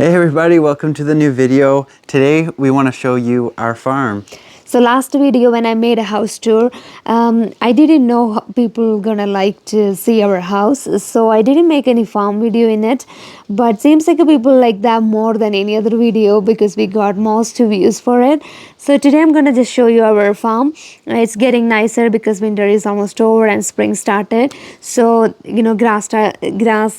Hey everybody, welcome to the new video. Today we want to show you our farm. So last video when I made a house tour, I didn't know people gonna like to see our house, so I didn't make any farm video in it. But seems like people like that more than any other video because we got most views for it. So today I'm gonna just show you our farm. It's getting nicer because winter is almost over and spring started. So grass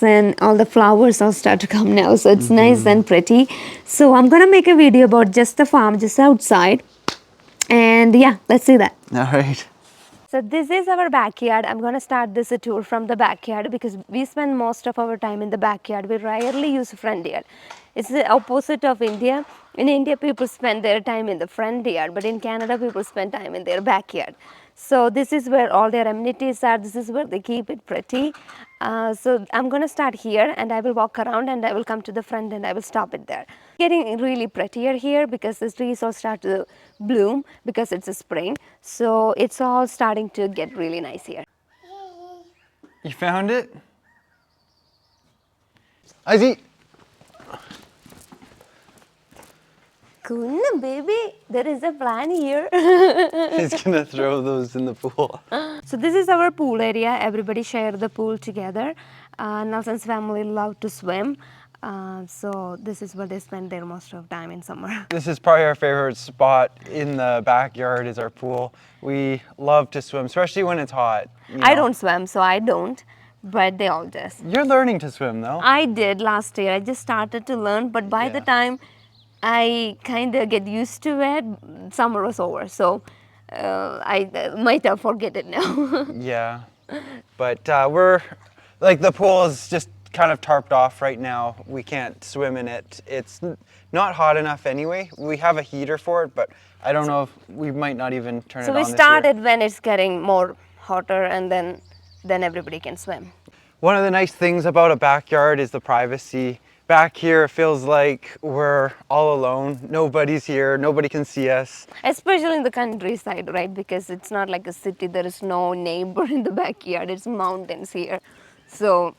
and all the flowers all start to come now. So it's nice and pretty. So I'm gonna make a video about just the farm, just outside. And yeah, let's see that. All right. So this is our backyard. I'm going to start this tour from the backyard because we spend most of our time in the backyard. We rarely use front yard. It's the opposite of India. In India, people spend their time in the front yard, but in Canada, people spend time in their backyard. So this is where all their amenities are. This is where they keep it pretty. So I'm going to start here and I will walk around and I will come to the front and I will stop it there. Getting really prettier here because the trees all start to bloom because it's a spring. So it's all starting to get really nice here. You found it? Izzy! Kuna baby, there is a plan here. He's gonna throw those in the pool. So this is our pool area. Everybody share the pool together. Nelson's family love to swim. So this is where they spend their most of time in summer. This is probably our favorite spot in the backyard is our pool. We love to swim, especially when it's hot. I don't swim, so I don't, but they all just. You're learning to swim though. I did last year. I just started to learn, but by the time I kind of get used to it, summer was over. So I might have forget it now. Yeah, but we're, like the pool is just kind of tarped off right now. We can't swim in it. It's not hot enough anyway. We have a heater for it, but I don't know if we might not even turn it on So we this started year. when it's getting more hotter and then everybody can swim. One of the nice things about a backyard is the privacy. Back here, it feels like we're all alone. Nobody's here. Nobody can see us. Especially in the countryside, right? Because it's not like a city. There is no neighbor in the backyard. It's mountains here. So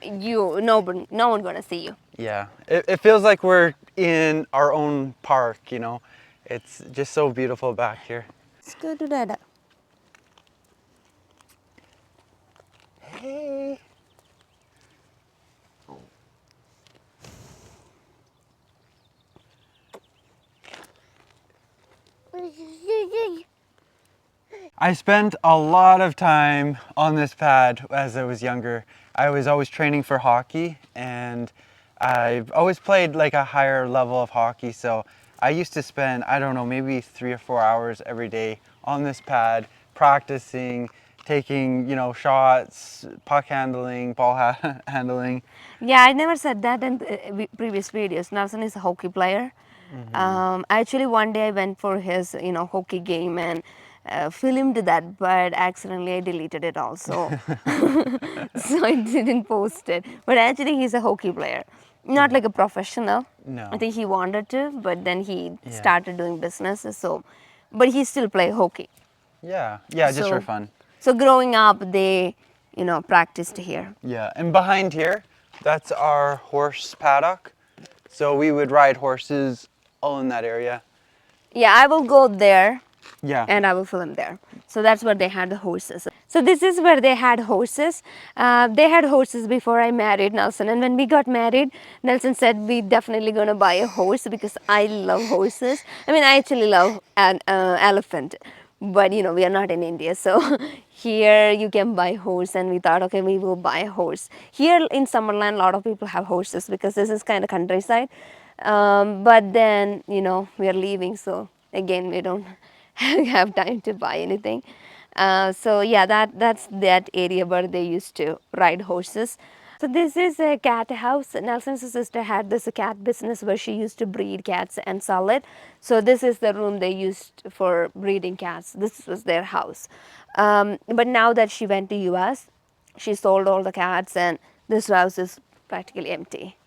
no one gonna see you. Yeah, it feels like we're in our own park, you know. It's just so beautiful back here. Let's go to Dada. Hey. I spent a lot of time on this pad as I was younger. I was always training for hockey and I've always played like a higher level of hockey. So I used to spend, I don't know, maybe 3 or 4 hours every day on this pad practicing, taking, shots, puck handling, ball handling. Yeah, I never said that in the previous videos. Nelson is a hockey player. Actually, one day I went for his, hockey game and filmed that, but accidentally I deleted it also. So I didn't post it. But actually, he's a hockey player. Not like a professional. No. I think he wanted to, but then he started doing business. So, but he still play hockey. Yeah, just for fun. So growing up, they, practiced here. Yeah, and behind here, that's our horse paddock. So we would ride horses all in that area. Yeah, I will go there. Yeah. And I will film there. So that's where they had the horses. So this is where they had horses. They had horses before I married Nelson. And when we got married, Nelson said we definitely gonna buy a horse because I love horses. I mean, I actually love an elephant. But we are not in India. So here you can buy horse and we thought, okay, we will buy a horse. Here in Summerland, a lot of people have horses because this is kind of countryside. But then, we are leaving. So again, we don't have time to buy anything. So yeah, that's that area where they used to ride horses. So this is a cat house. Nelson's sister had this cat business where she used to breed cats and sell it. So this is the room they used for breeding cats. This was their house. But now that she went to US, she sold all the cats and this house is practically empty.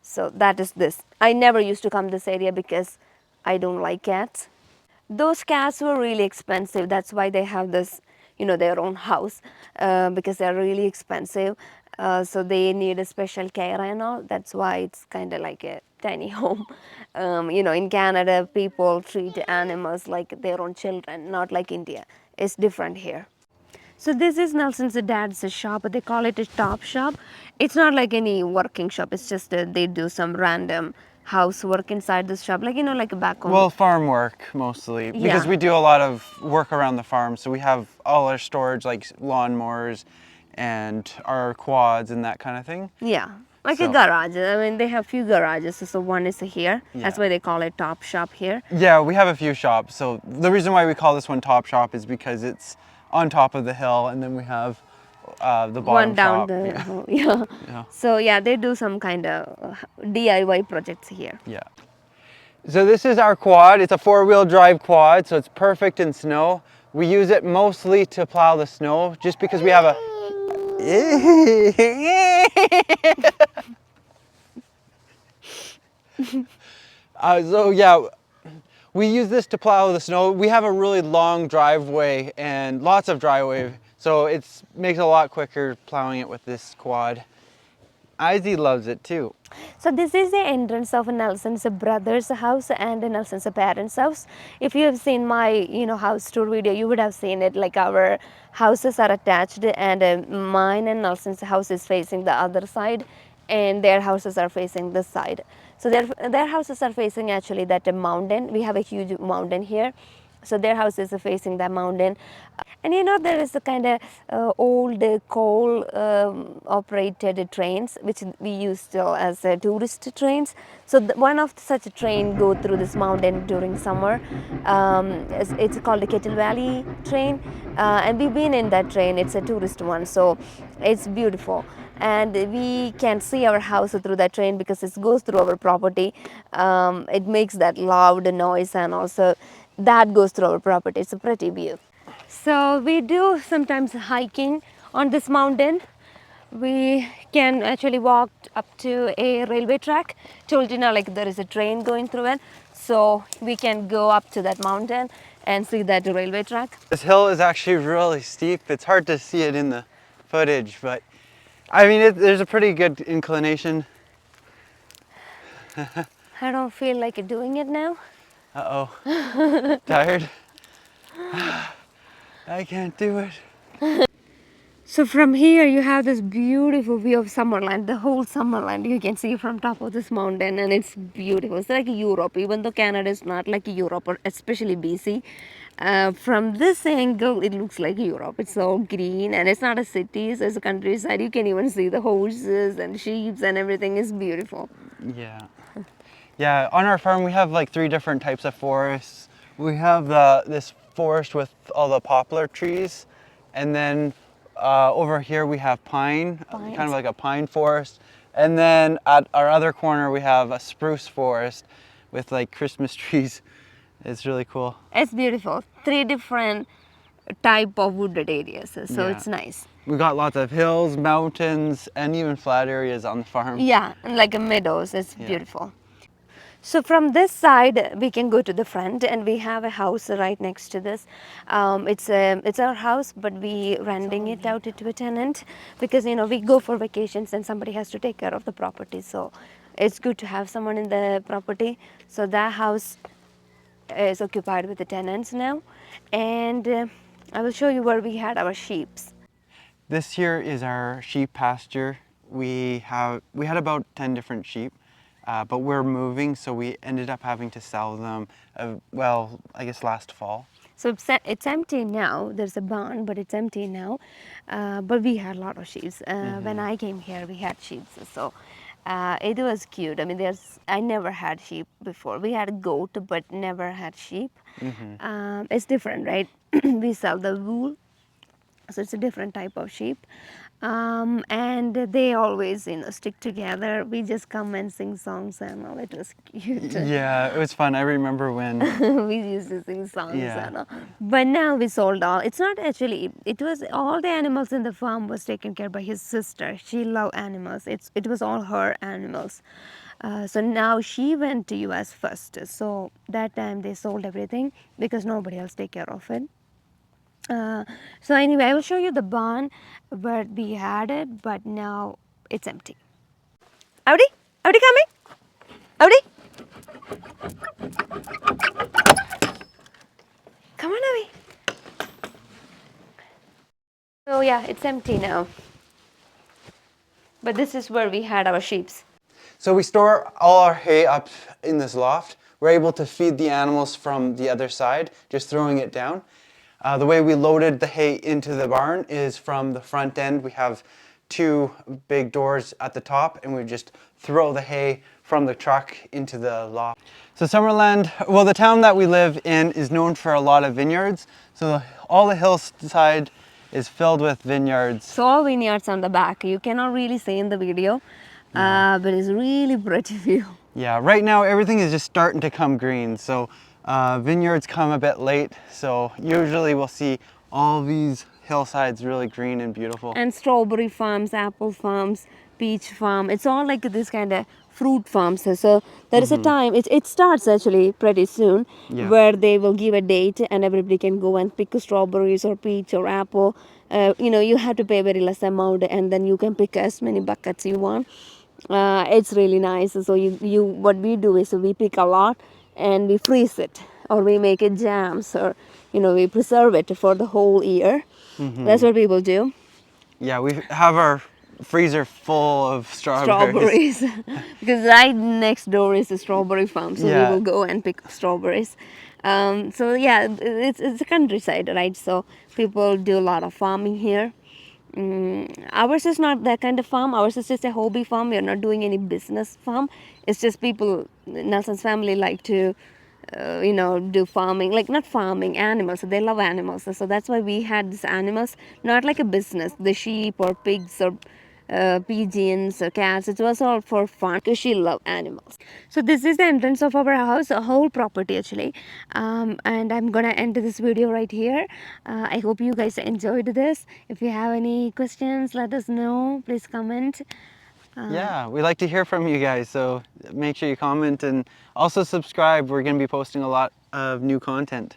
So that is this. I never used to come this area because I don't like cats. Those cats were really expensive. That's why they have this, their own house because they're really expensive. so they need a special care and all. That's why it's kind of like a tiny home. In Canada, people treat animals like their own children, not like India. It's different here. So this is Nelson's dad's shop. They call it a top shop. It's not like any working shop. It's just they do some random housework inside this shop, like back home. Well, farm work mostly, because Yeah. we do a lot of work around the farm. So we have all our storage, like lawnmowers and our quads and that kind of thing. Yeah, like a So- garage. I mean, they have few garages. So one is here. That's Yeah. why they call it top shop here. Yeah, we have a few shops. So the reason why we call this one Top Shop is because it's on top of the hill, and then we have the bottom One down shop. the Yeah. hill. Yeah. Yeah. So yeah, they do some kind of DIY projects here. Yeah. So this is our quad. It's a 4-wheel drive quad, so it's perfect in snow. We use it mostly to plow the snow, just because we have a. So yeah, we use this to plow the snow. We have a really long driveway and lots of driveway, so it makes it a lot quicker plowing it with this quad. Izzy loves it too. So this is the entrance of Nelson's brother's house and Nelson's parents' house. If you have seen my house tour video, you would have seen it. Like our houses are attached, and mine and Nelson's house is facing the other side, and their houses are facing this side. So their houses are facing actually that mountain. We have a huge mountain here. So their house is facing that mountain. And there is a kind of old coal operated trains which we use still as tourist trains. So one of such a train go through this mountain during summer. It's called the Kettle Valley train, and we've been in that train. It's a tourist one, so it's beautiful. And we can see our house through that train because it goes through our property. It makes that loud noise, and also that goes through our property. It's a pretty view. So we do sometimes hiking on this mountain. We can actually walk up to a railway track. Told like there is a train going through it, so we can go up to that mountain and see that railway track. This hill is actually really steep. It's hard to see it in the footage, but I mean, there's a pretty good inclination. I don't feel like doing it now. Uh-oh. Tired? I can't do it. So from here you have this beautiful view of Summerland, the whole Summerland you can see from top of this mountain, and it's beautiful. It's like Europe, even though Canada is not like Europe, or especially BC. From this angle it looks like Europe. It's so green, and it's not a city, so it's a countryside. You can even see the horses and sheep, and everything is beautiful. Yeah. Yeah, on our farm we have like 3 different types of forests. We have this forest with all the poplar trees, and then over here we have pine, kind of like a pine forest. And then at our other corner we have a spruce forest with like Christmas trees. It's really cool. It's beautiful. 3 different type of wooded areas, so Yeah. it's nice. We got lots of hills, mountains, and even flat areas on the farm. Yeah, and like meadows. It's beautiful. So from this side we can go to the front, and we have a house right next to this. It's our house, but we renting it out to a tenant because we go for vacations and somebody has to take care of the property. So it's good to have someone in the property. So that house is occupied with the tenants now, and I will show you where we had our sheeps. This here is our sheep pasture. We had about 10 different sheep. But we're moving, so we ended up having to sell them, well, I guess last fall. So it's empty now. There's a barn, but it's empty now. But we had a lot of sheep. When I came here, we had sheep. So it was cute. I mean, I never had sheep before. We had a goat, but never had sheep. It's different, right? We sell the wool. So it's a different type of sheep. And they always, stick together. We just come and sing songs and all. It was cute. Yeah, it was fun. I remember when. We used to sing songs Yeah. and all. But now we sold all. It's not actually, it was all the animals in the farm was taken care by his sister. She loved animals. It was all her animals. So now she went to US first. So that time they sold everything because nobody else take care of it. So anyway, I will show you the barn where we had it, but now it's empty. Audi? Audi coming? Audi? Come on, Audi. So yeah, it's empty now. But this is where we had our sheeps. So we store all our hay up in this loft. We're able to feed the animals from the other side, just throwing it down. The way we loaded the hay into the barn is from the front end. We have two big doors at the top, and we just throw the hay from the truck into the loft. So Summerland, well, the town that we live in is known for a lot of vineyards. So all the hillside is filled with vineyards. So all vineyards on the back. You cannot really see in the video, but it's really pretty view. Yeah, right now everything is just starting to come green. So vineyards come a bit late. So usually we'll see all these hillsides really green and beautiful. And strawberry farms, apple farms, peach farm. It's all like this kind of fruit farms. So there is a time, it starts actually pretty soon, Yeah. where they will give a date and everybody can go and pick strawberries or peach or apple. You have to pay very less amount and then you can pick as many buckets you want. It's really nice. So what we do is we pick a lot and we freeze it, or we make it jams, or we preserve it for the whole year. That's what people do. Yeah, we have our freezer full of strawberries. Because right next door is a strawberry farm, so Yeah. we will go and pick strawberries. So yeah, it's a countryside, right? So people do a lot of farming here. Ours is not that kind of farm. Ours is just a hobby farm. We are not doing any business farm. It's just people, Nelson's family like to do farming, like not farming, animals. So they love animals. So that's why we had these animals, not like a business, the sheep or pigs or pigeons or cats. It was all for fun because she loved animals. So this is the entrance of our house, a whole property actually. And I'm gonna end this video right here. I hope you guys enjoyed this. If you have any questions, let us know. Please comment. Yeah, we like to hear from you guys, so make sure you comment and also subscribe. We're going to be posting a lot of new content.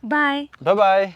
Bye. Bye-bye.